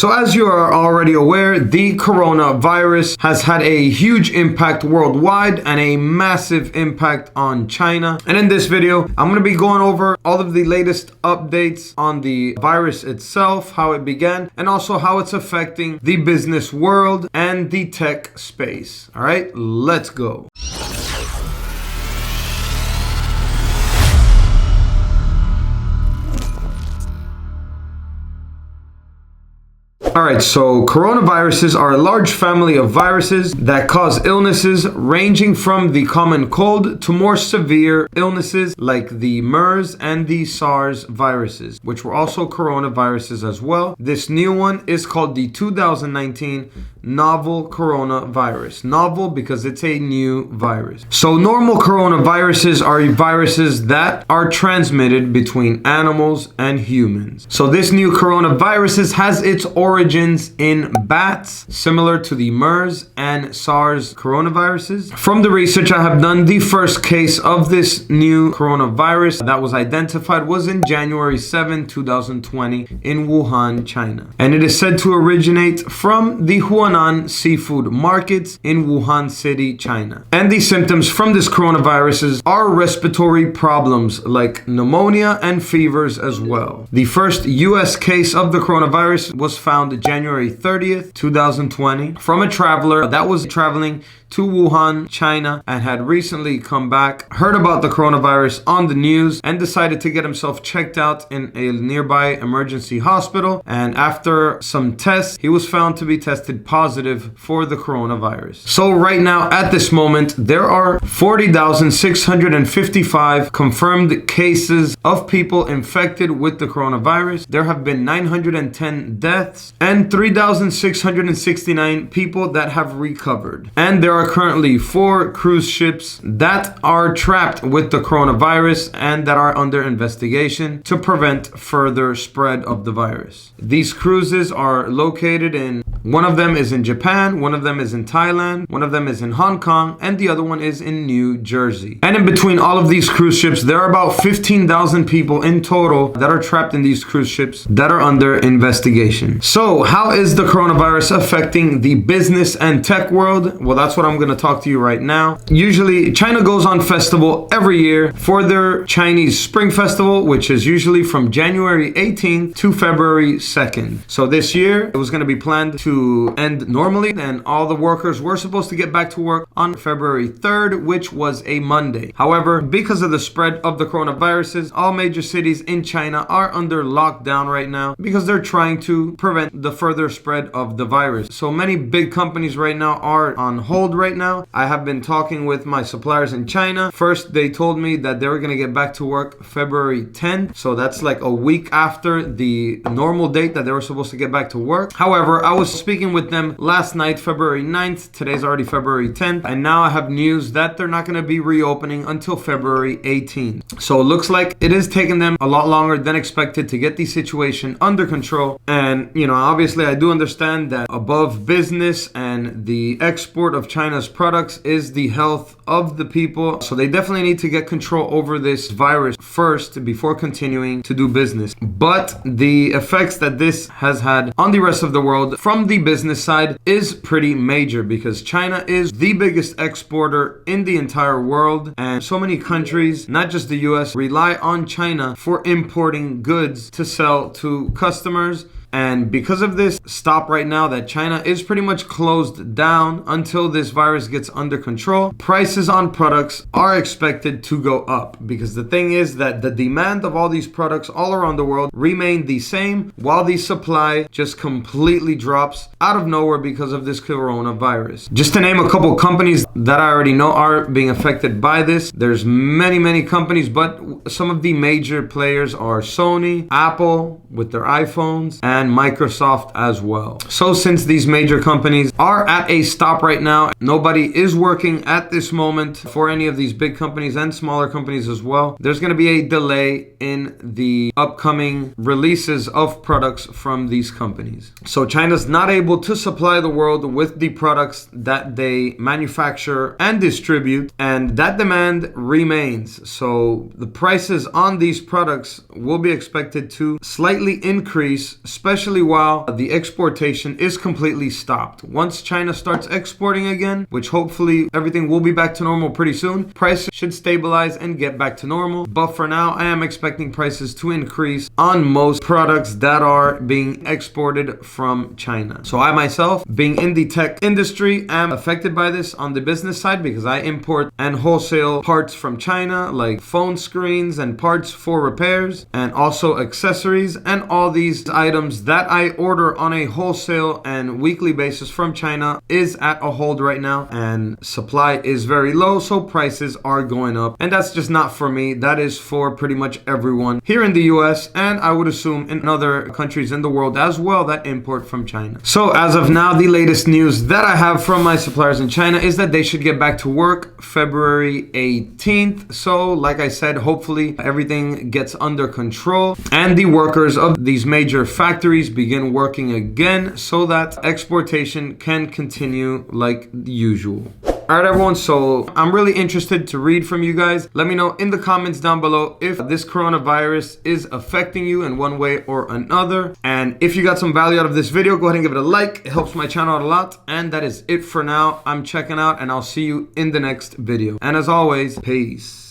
So as you are already aware, the coronavirus has had a huge impact worldwide and a massive impact on China. And in this video, I'm going to be going over all of the latest updates on the virus itself, how it began, and also how it's affecting the business world and the tech space. All right, let's go. Alright, so coronaviruses are a large family of viruses that cause illnesses ranging from the common cold to more severe illnesses like the MERS and the SARS viruses, which were also coronaviruses as well. This new one is called the 2019 novel coronavirus. Novel because it's a new virus. So normal coronaviruses are viruses that are transmitted between animals and humans. So this new coronavirus has its origins in bats, similar to the MERS and SARS coronaviruses. From the research I have done, the first case of this new coronavirus that was identified was in January 7, 2020 in Wuhan, China. And it is said to originate from the Wuhan seafood markets in Wuhan City, China. And the symptoms from this coronavirus are respiratory problems like pneumonia and fevers as well. The first US case of the coronavirus was found January 30th, 2020 from a traveler that was traveling to Wuhan, China, and had recently come back, heard about the coronavirus on the news, and decided to get himself checked out in a nearby emergency hospital. And after some tests, he was found to be tested positive for the coronavirus. So right now, at this moment, there are 40,655 confirmed cases of people infected with the coronavirus. There have been 910 deaths and 3,669 people that have recovered. And there are currently 4 cruise ships that are trapped with the coronavirus and that are under investigation to prevent further spread of the virus. These cruises are located in, one of them is in Japan, one of them is in Thailand, one of them is in Hong Kong, and the other one is in New Jersey. And in between all of these cruise ships, there are about 15,000 people in total that are trapped in these cruise ships that are under investigation. So how is the coronavirus affecting the business and tech world? Well, that's what I'm going to talk to you right now. Usually, China goes on festival every year for their Chinese Spring Festival, which is usually from January 18th to February 2nd. So this year, it was going to be planned to end normally, and all the workers were supposed to get back to work on February 3rd, which was a Monday. However, because of the spread of the coronaviruses, all major cities in China are under lockdown right now because they're trying to prevent the further spread of the virus. So many big companies right now are on hold right now. I have been talking with my suppliers in China. First, they told me that they were going to get back to work February 10th. So that's like a week after the normal date that they were supposed to get back to work. However, I was speaking with them last night, February 9th. Today's already February 10th. And now I have news that they're not going to be reopening until February 18th. So it looks like it is taking them a lot longer than expected to get the situation under control. And, obviously I do understand that above business and the export of China's products is the health of the people. So they definitely need to get control over this virus first before continuing to do business. But the effects that this has had on the rest of the world from the business side is pretty major because China is the biggest exporter in the entire world, and so many countries, not just the US, rely on China for importing goods to sell to customers. And because of this stop right now that China is pretty much closed down until this virus gets under control, prices on products are expected to go up because the thing is that the demand of all these products all around the world remain the same while the supply just completely drops out of nowhere because of this coronavirus. Just to name a couple companies that I already know are being affected by this, there's many companies, but some of the major players are Sony, Apple with their iPhones, and Microsoft as well. So since these major companies are at a stop right now, nobody is working at this moment for any of these big companies and smaller companies as well, there's going to be a delay in the upcoming releases of products from these companies. So China's not able to supply the world with the products that they manufacture and distribute, and that demand remains. So the prices on these products will be expected to slightly increase, especially especially while the exportation is completely stopped. Once China starts exporting again, which hopefully everything will be back to normal pretty soon, prices should stabilize and get back to normal. But for now, I am expecting prices to increase on most products that are being exported from China. So I myself, being in the tech industry, am affected by this on the business side because I import and wholesale parts from China, like phone screens and parts for repairs, and also accessories, and all these items that I order on a wholesale and weekly basis from China is at a hold right now, and supply is very low, so prices are going up. And that's just not for me, that is for pretty much everyone here in the US, and I would assume in other countries in the world as well that import from China. So as of now, the latest news that I have from my suppliers in China is that they should get back to work February 18th. So like I said, hopefully everything gets under control and the workers of these major factories begin working again so that exportation can continue like usual. Alright everyone, so I'm really interested to read from you guys. Let me know in the comments down below if this coronavirus is affecting you in one way or another. And if you got some value out of this video, go ahead and give it a like. It helps my channel out a lot. And that is it for now. I'm checking out and I'll see you in the next video. And as always, peace.